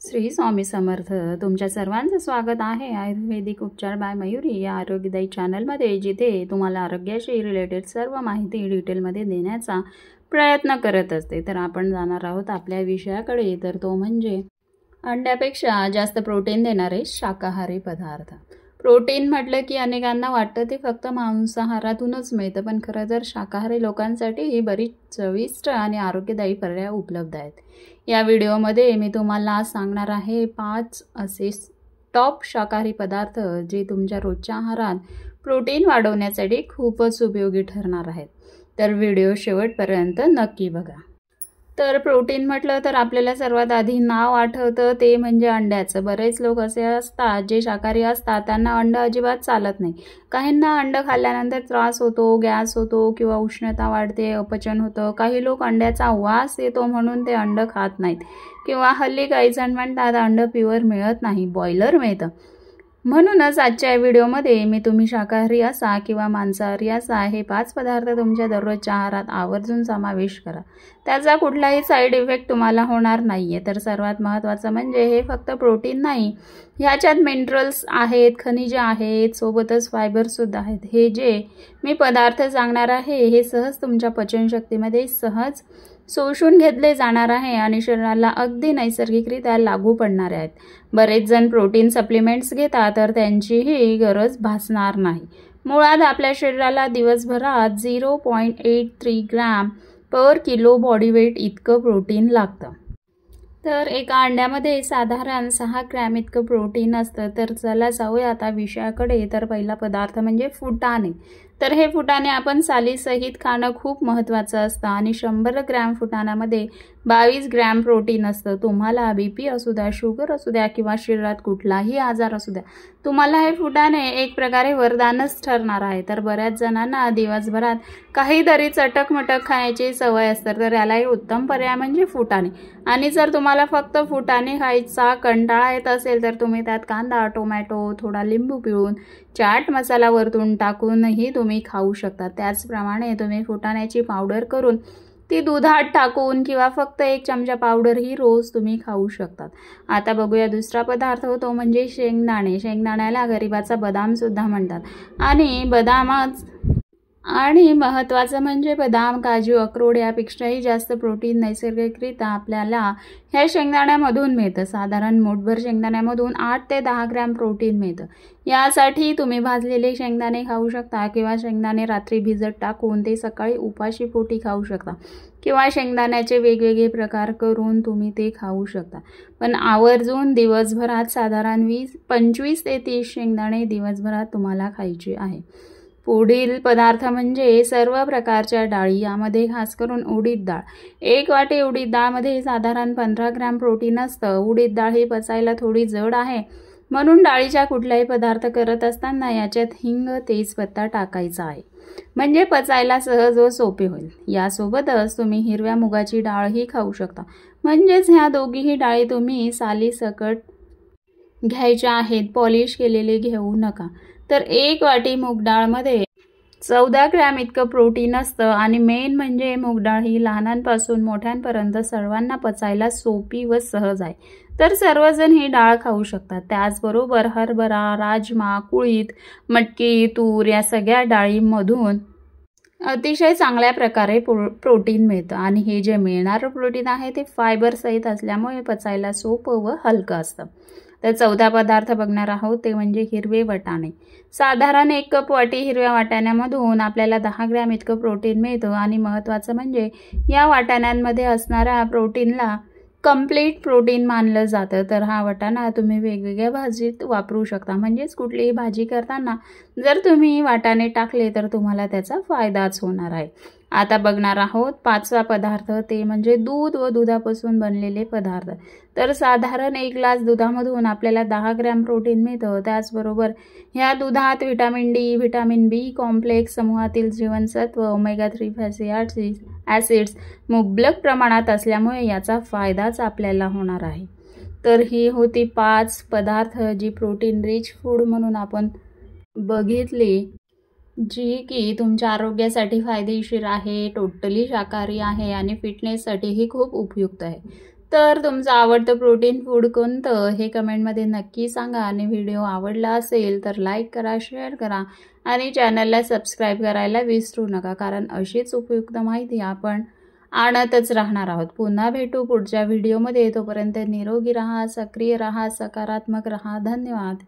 श्री स्वामी समर्थ. तुमच्या सर्वांचं स्वागत आहे आयुर्वेदिक उपचार बाय मयुरी या आरोग्यदायी चॅनलमध्ये, जिथे तुम्हाला आरोग्याशी रिलेटेड सर्व माहिती डिटेलमध्ये देण्याचा प्रयत्न करत असते. तर आपण जाणार आहोत आपल्या विषयाकडे, तर तो म्हणजे अंड्यापेक्षा जास्त प्रोटीन देणारे शाकाहारी पदार्थ. प्रोटीन म्हटलं की अनेकांना वाटतं ते फक्त मांसाहारातूनच मिळतं, पण खरं तर शाकाहारी लोकांसाठी ही बरीच चविष्ट आणि आरोग्यदायी पर्याय उपलब्ध आहेत. या व्हिडिओमध्ये मी तुम्हाला सांगणार आहे 5 असे टॉप शाकाहारी पदार्थ जे तुमच्या रोजच्या आहारात प्रोटीन वाढवण्यासाठी खूपच उपयोगी ठरणार आहेत. तर व्हिडिओ शेवटपर्यंत नक्की बघा. तर प्रोटीन म्हटलं तर आपल्याला सर्वात आधी नाव आठवतं ते म्हणजे अंड्याचं. बरेच लोक असे असतात जे शाकाहारी असतात, त्यांना अंड अजिबात चालत नाही. काहींना अंड खाल्ल्यानंतर त्रास होतो, गॅस होतो किंवा उष्णता वाढते, अपचन होतं. काही लोक अंड्याचा वास येतो म्हणून ते अंड खात नाहीत, किंवा हल्ली काही जण म्हणतात अंड प्युअर मिळत नाही, बॉयलर मिळतं. म्हणूनच आजच्या व्हिडिओमध्ये मी तुम्ही शाकाहारी असा किंवा मांसाहारी असा, हे 5 पदार्थ तुमच्या दररोजच्या आहारात आवर्जून समावेश करा. त्याचा कुठलाही साईड इफेक्ट तुम्हाला होणार नाही आहे. तर सर्वात महत्त्वाचं म्हणजे हे फक्त प्रोटीन नाही, ह्याच्यात मिनरल्स आहेत, खनिजे आहेत, सोबतच फायबरसुद्धा आहेत. हे जे मी पदार्थ सांगणार आहे हे सहज तुमच्या पचनशक्तीमध्ये सहज शोषून घेतले जाणार आहे आणि शरीराला अगदी नैसर्गिकरित्या लागू पडणारे आहेत. बरेच जण प्रोटीन सप्लिमेंट्स घेतात, तर त्यांचीही गरज भासणार नाही. मुळात आपल्या शरीराला दिवसभरात 0.83 gram per kilo body weight इतकं प्रोटीन लागतं. तर एका अंड्यामध्ये साधारण 6 ग्रॅम इतकं प्रोटीन असतं. तर चला जाऊया आता विषयाकडे. तर पहिला पदार्थ म्हणजे फुटाणे. तर हे फुटाणे आपण सालीसहित खाणं खूप महत्त्वाचं असतं आणि 100 ग्रॅम फुटाण्यामध्ये 22 ग्रॅम प्रोटीन असतं. तुम्हाला BP असू द्या, शुगर असू द्या किंवा शरीरात कुठलाही आजार असू द्या, तुम्हाला हे फुटाणे एक प्रकारे वरदानच ठरणार आहे. तर बऱ्याच जणांना दिवसभरात काहीतरी चटकमटक खायची सवय असते, तर यालाही उत्तम पर्याय म्हणजे फुटाणे. आणि जर तुम्हाला फक्त फुटाणे खायचा कंटाळा येत असेल, तर तुम्ही त्यात कांदा, टोमॅटो, थोडा लिंबू पिळून, चाट मसाला वरतून टाकूनही तुम्ही खाऊ शकता. त्याचप्रमाणे तुम्ही फुटाण्याची पावडर करून ती दुधात टाकून किंवा फक्त 1 चमचा पावडरही रोज तुम्ही खाऊ शकतात. आता बघूया दुसरा पदार्थ, तो म्हणजे शेंगदाणे. शेंगदाण्याला गरिबाचा बदामसुद्धा म्हणतात. आणि महत्त्वाचं म्हणजे बदाम, काजू, अक्रोड यापेक्षाही जास्त प्रोटीन नैसर्गिकरित्या आपल्याला ह्या शेंगदाण्यामधून मिळतं. साधारण मूठभर शेंगदाण्यामधून 8 ते 10 ग्रॅम प्रोटीन मिळतं. यासाठी तुम्ही भाजलेले शेंगदाणे खाऊ शकता, किंवा शेंगदाणे रात्री भिजत टाकून ते सकाळी उपाशी पोटी खाऊ शकता, किंवा शेंगदाण्याचे वेगवेगळे प्रकार करून तुम्ही ते खाऊ शकता. पण आवर्जून दिवसभरात साधारण 25 ते 30 शेंगदाणे दिवसभरात तुम्हाला खायचे आहे. पुढील पदार्थ म्हणजे सर्व प्रकारच्या डाळी. यामध्ये खास करून उडीद डाळ. 1 वाटी उडीद डाळमध्ये साधारण 15 ग्रॅम प्रोटीन असतं. उडीद डाळ ही पचायला थोडी जड आहे, म्हणून डाळीचा कुठलाही पदार्थ करत असताना याच्यात हिंग, तेजपत्ता टाकायचा आहे, म्हणजे पचायला सहज व सोपे होईल. यासोबतच तुम्ही हिरव्या मुगाची डाळही खाऊ शकता. म्हणजेच ह्या दोघीही डाळी तुम्ही सालीसकट घ्यायच्या आहेत, पॉलिश केलेले घेऊ नका. तर 1 वाटी मूग डाळमध्ये 14 ग्रॅम इतकं प्रोटीन असतं. आणि मेन म्हणजे मूग डाळ ही लहानांपासून मोठ्यांपर्यंत सर्वांना पचायला सोपी व सहज आहे, तर सर्वजण ही डाळ खाऊ शकतात. त्याचबरोबर हरभरा, राजमा, कुळीथ, मटकी, तूर या सगळ्या डाळींमधून अतिशय चांगल्या प्रकारे प्रोटीन मिळतं. आणि हे जे मिळणारं प्रोटीन आहे ते फायबर सहित असल्यामुळे पचायला सोपं व हलकं असतं. तर चौथा पदार्थ बघणार आहोत ते म्हणजे हिरवे वाटाणे. साधारण 1 कप वाटी हिरव्या वाटाण्यामधून आपल्याला 10 ग्रॅम इतकं प्रोटीन मिळतं. आणि महत्त्वाचं म्हणजे या वाटाण्यांमध्ये असणाऱ्या प्रोटीनला कंप्लीट प्रोटीन मानलं जातं. तर हा वाटाणा तुम्ही वेगवेगळ्या भाजीत वापरू शकता. म्हणजेच कुठलीही भाजी करताना जर तुम्ही वाटाणे टाकले तर तुम्हाला त्याचा फायदाच होणार आहे. आता बघणार आहोत 5वा पदार्थ, ते म्हणजे दूध व दुधापासून बनलेले पदार्थ. तर साधारण 1 ग्लास दुधामधून आपल्याला 10 ग्रॅम प्रोटीन मिळतं. त्याचबरोबर ह्या दुधात vitamin D, vitamin B complex समूहातील जीवनसत्व, ओमेगा 3 फॅटी ॲसिड्स मुबलक प्रमाणात असल्यामुळे याचा फायदाच आपल्याला होणार आहे. तर ही होती 5 पदार्थ जी प्रोटीन रिच फूड म्हणून आपण बघितली, जी की तुमच्या आरोग्यासाठी फायदेशीर आहे, टोटली शाकाहारी आहे आणि फिटनेससाठीही खूप उपयुक्त आहे. तर तुमचं आवडतं प्रोटीन फूड कोणतं हे कमेंटमध्ये नक्की सांगा आणि व्हिडिओ आवडला असेल तर लाईक करा, शेअर करा आणि चॅनलला सबस्क्राईब करायला विसरू नका, कारण अशीच उपयुक्त माहिती आपण आणतच राहणार आहोत. पुन्हा भेटू पुढच्या व्हिडिओमध्ये. तोपर्यंत निरोगी राहा, सक्रिय राहा, सकारात्मक राहा. धन्यवाद.